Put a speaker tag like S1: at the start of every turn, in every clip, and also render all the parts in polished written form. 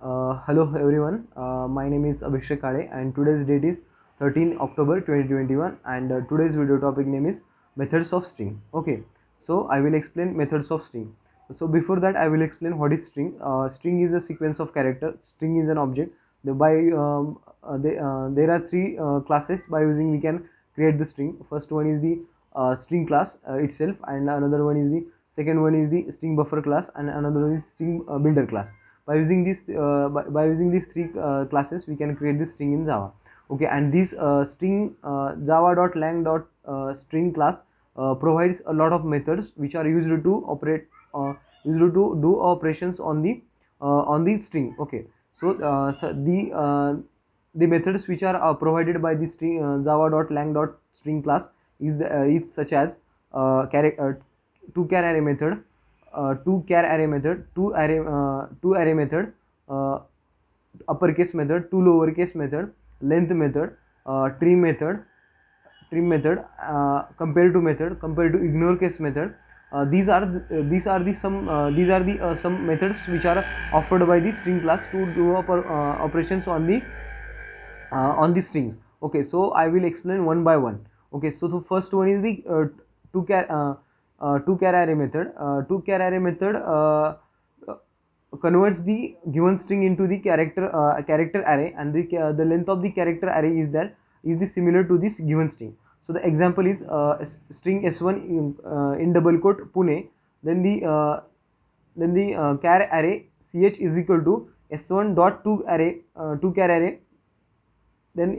S1: Hello everyone, my name is Abhishek Kade and today's date is 13 October 2021 and today's video topic name is methods of string. Okay, so I will explain methods of string. So before that I will explain what is string. String is a sequence of character. String is an object. There are three classes by using we can create the string. First one is the string class itself, and another one is the second one is the string buffer class, and another one is string builder class. By using these three classes we can create this string in Java. Okay, and this string java.lang.string class provides a lot of methods which are used to used to do operations on the string. Okay, so the methods which are provided by the string java.lang.string class is such as to char array method, to char array method, to array method, uh, uppercase method, to lowercase method, length method, trim method, compare to ignore case method. These are the some methods which are offered by the string class to do operations on the strings. Okay, so I will explain one by one. Okay, so the first one is the to char to char array method. To char array method uh, converts the given string into the character array, and the length of the character array is the similar to this given string. So the example is string s1 in double quote Pune, then the char array ch is equal to s1 dot to char array. Then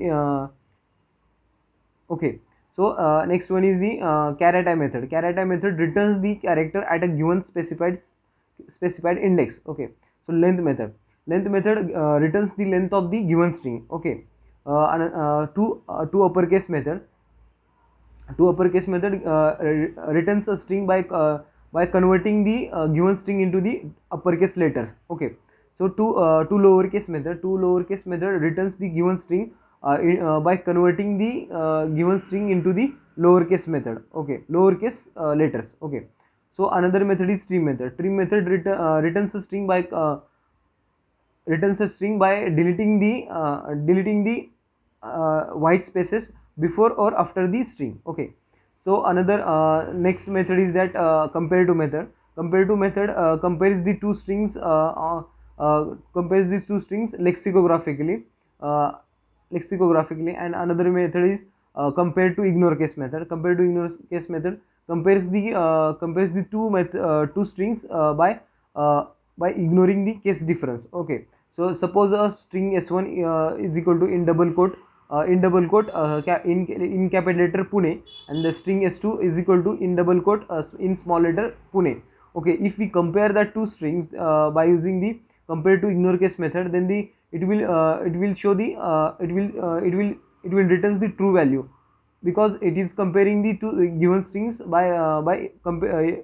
S1: okay, so next one is the char method. Char method returns the character at a given specified index. Okay, so length method returns the length of the given string. Okay, to uppercase method returns a string by converting the given string into the uppercase letters. Okay, so to lowercase method returns the given string by converting the given string into the lowercase method. Okay, lowercase letters. Okay, so another method is trim method. Trim method returns a string by deleting the white spaces before or after the string. Okay, so another next method is that compare to method. Compares the two strings compares these two strings uh, lexicographically. And another method is compare to ignore case method. Compares the two strings uh, by ignoring the case difference. Okay, so suppose a string s1 is equal to in capital letter Pune, and the string s2 is equal to in double quote in small letter Pune. Okay, if we compare the two strings by using the compare to ignore case method, then it will show the it will returns the true value, because it is comparing the two given strings by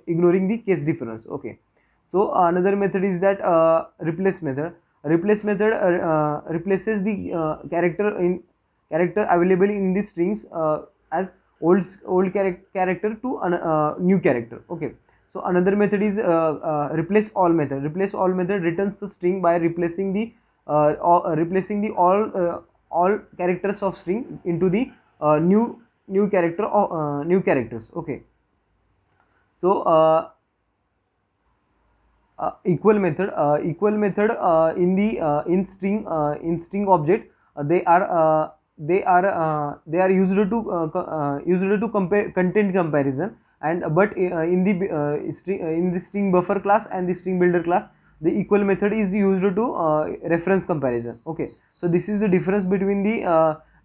S1: ignoring the case difference. Okay, so another method is that replace method. Replace method replaces the character available in the strings as character to new character. Okay, so another method is replace all method. Replace all method returns the string by replacing the all characters of string into the new character or new characters. Okay, so in string object, they are used to compare content comparison. And but in the string buffer class and the string builder class, the equal method is used to reference comparison. Okay, so this is the difference between the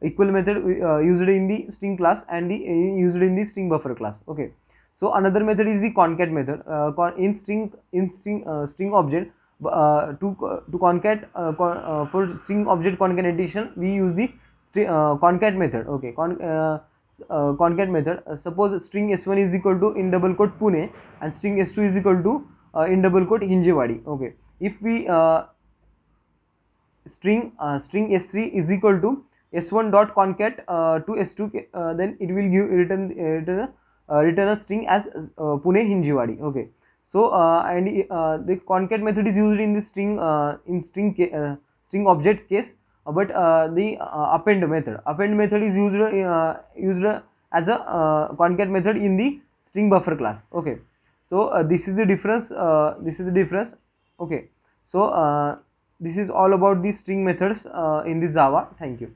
S1: equal method used in the string class and the used in the string buffer class. Okay, so another method is the concat method. String object, to concat for string object concatenation we use the concat method. Okay, concat method. Suppose string s1 is equal to in double quote Pune, and string s2 is equal to in double quote Hinjewadi. Okay, if we string s3 is equal to s1 dot concat to s2, then it will return a string as Pune Hinjewadi. Okay, So the concat method is used in the string object case, but the append method is used as a concat method in the string buffer class. Okay, so this is the difference. Okay, so this is all about the string methods in the Java. Thank you.